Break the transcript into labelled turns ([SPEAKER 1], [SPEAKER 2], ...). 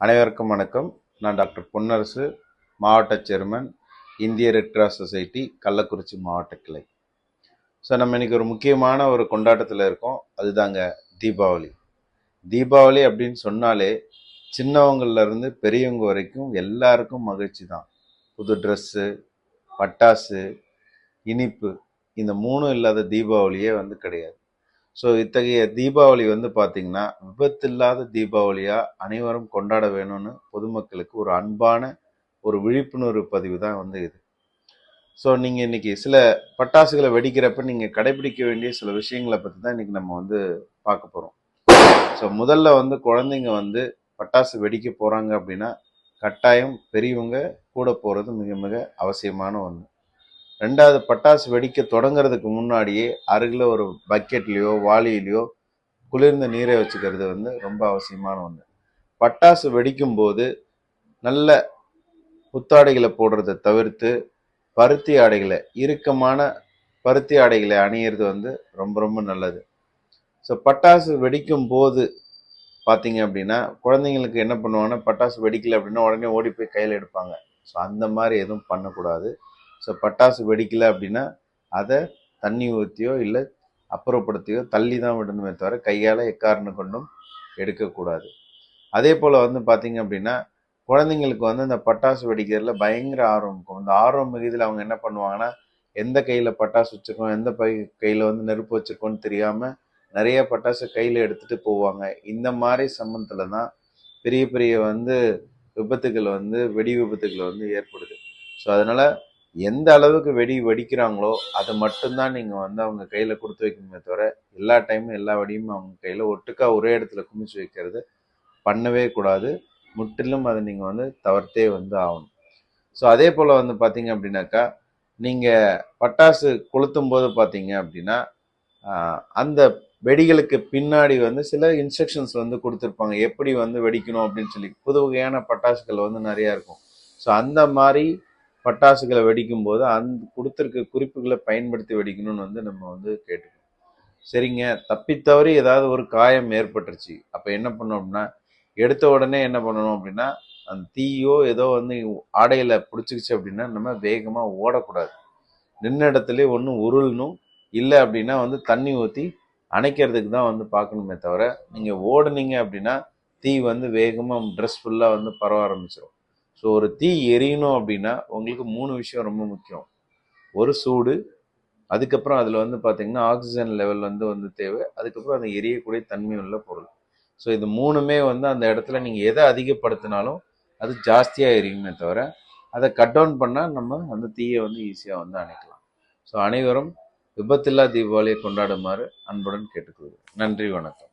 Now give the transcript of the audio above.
[SPEAKER 1] அனைவருக்கும் வணக்கம். நான் டாக்டர் பொன்னரசு, மாவட்ட சேர்மன், இந்திய ரெட் கிராஸ் சொசைட்டி, கள்ளக்குறிச்சி மாவட்ட கிளை. ஸோ நம்ம இன்னைக்கு ஒரு முக்கியமான ஒரு கொண்டாட்டத்தில் இருக்கோம். அதுதாங்க தீபாவளி. தீபாவளி அப்படின்னு சொன்னாலே சின்னவங்கள்லேருந்து பெரியவங்க வரைக்கும் எல்லாருக்கும் மகிழ்ச்சி தான். புது ட்ரெஸ்ஸு, பட்டாசு, இனிப்பு, இந்த மூணும் இல்லாத தீபாவளியே கிடையாது. ஸோ இத்தகைய தீபாவளி பார்த்தீங்கன்னா விபத்தில்லாத தீபாவளியாக அனைவரும் கொண்டாட வேணும்னு பொதுமக்களுக்கு ஒரு அன்பான ஒரு விழிப்புணர்வு பதிவு தான் இது. ஸோ நீங்கள் இன்னைக்கு சில பட்டாசுகளை வெடிக்கிறப்ப நீங்கள் கடைபிடிக்க வேண்டிய சில விஷயங்களை பற்றி தான் இன்னைக்கு நம்ம பார்க்க போகிறோம். ஸோ முதல்ல குழந்தைங்க பட்டாசு வெடிக்க போகிறாங்க அப்படின்னா கட்டாயம் பெரியவங்க கூட போகிறது மிக மிக அவசியமான ஒன்று. ரெண்டாவது, பட்டாசு வெடிக்க தொடங்கிறதுக்கு முன்னாடியே அருகில் ஒரு பக்கெட்லேயோ வாளியிலையோ குளிர்ந்த நீரை வச்சுக்கிறது ரொம்ப அவசியமான ஒன்று. பட்டாசு வெடிக்கும் போது நல்ல புத்தாடைகளை போடுறதை தவிர்த்து பருத்தி ஆடைகளை, இறுக்கமான பருத்தி ஆடைகளை அணியிறது ரொம்ப ரொம்ப நல்லது. ஸோ பட்டாசு வெடிக்கும் போது பார்த்தீங்க அப்படின்னா குழந்தைங்களுக்கு என்ன பண்ணுவாங்கன்னா, பட்டாசு வெடிக்கலை அப்படின்னா உடனே ஓடி போய் கையில் எடுப்பாங்க. ஸோ அந்த மாதிரி எதுவும் பண்ணக்கூடாது. ஸோ பட்டாசு வெடிக்கலை அப்படின்னா அதை தண்ணி ஊற்றியோ இல்லை அப்புறப்படுத்தியோ தள்ளி தான் விடணுமே தவிர கையால் எக்காரணம் கொண்டும் எடுக்கக்கூடாது. அதே போல் பார்த்தீங்க அப்படின்னா குழந்தைங்களுக்கு இந்த பட்டாசு வெடிக்கிறதுல பயங்கர ஆர்வம் இருக்கும். இந்த ஆர்வம் மிகுதியில் அவங்க என்ன பண்ணுவாங்கன்னா, எந்த கையில் பட்டாசு வச்சுருக்கோம், எந்த கையில் நெருப்பு வச்சுருக்கோன்னு தெரியாமல் நிறைய பட்டாசு கையில் எடுத்துகிட்டு போவாங்க. இந்த மாதிரி சம்பந்தத்தில் தான் பெரிய பெரிய விபத்துகள் வெடி விபத்துகள் ஏற்படுது. ஸோ அதனால் எந்த அளவுக்கு வெடிக்கிறாங்களோ அதை மட்டும்தான் நீங்கள் அவங்க கையில் கொடுத்து வைக்கணுமே தவிர எல்லா டைமும் எல்லா வெடியும் அவங்க கையில் ஒட்டுக்கா ஒரே இடத்துல குமிச்சு வைக்கிறது பண்ணவே கூடாது. முற்றிலும் அதை நீங்கள் தவிர்த்தே ஆகணும். ஸோ அதே போல் பார்த்தீங்க அப்படின்னாக்கா, நீங்கள் பட்டாசு கொளுத்தும் போது பார்த்தீங்க அப்படின்னா அந்த வெடிகளுக்கு பின்னாடி சில இன்ஸ்ட்ரக்ஷன்ஸ் கொடுத்துருப்பாங்க, எப்படி வெடிக்கணும் அப்படின்னு சொல்லி. புது வகையான பட்டாசுகள் நிறையா இருக்கும். ஸோ அந்த மாதிரி பட்டாசுகளை வெடிக்கும் போது அந்த கொடுத்துருக்க குறிப்புகளை பயன்படுத்தி வெடிக்கணும்னு நம்ம கேட்டுக்கணும். சரிங்க, தப்பித்தவறி ஏதாவது ஒரு காயம் ஏற்பட்டுருச்சு, அப்போ என்ன பண்ணோம் அப்படின்னா, எடுத்த உடனே என்ன பண்ணணும் அப்படின்னா, அந்த தீயோ ஏதோ ஆடையில பிடிச்சிக்கிச்சு அப்படின்னா நம்ம வேகமாக ஓடக்கூடாது. நின்ன இடத்துல ஒன்று உருளணும், இல்லை அப்படின்னா தண்ணி ஊற்றி அணைக்கிறதுக்கு தான் பார்க்கணுமே தவிர நீங்கள் ஓடுனீங்க அப்படின்னா தீ வேகமாக ட்ரெஸ் ஃபுல்லாக பரவ ஆரம்பிச்சிடும். ஸோ ஒரு தீ எரியணும் அப்படின்னா உங்களுக்கு 3 விஷயம் ரொம்ப முக்கியம். ஒரு சூடு, அதுக்கப்புறம் அதில் பார்த்தீங்கன்னா ஆக்சிஜன் லெவல் தேவை, அதுக்கப்புறம் அந்த எரியக்கூடிய தன்மை உள்ள பொருள். ஸோ இது மூணுமே அந்த இடத்துல நீங்கள் எதை அதிகப்படுத்தினாலும் அது ஜாஸ்தியாக எரியுமே தவிர அதை கட் டவுன் பண்ணால் நம்ம அந்த தீயை ஈஸியாக அணைக்கலாம். ஸோ அனைவரும் விபத்தில்லா தீபாவளியை கொண்டாடுமாறு அன்புடன் கேட்டுக்கொள்கிறேன். நன்றி, வணக்கம்.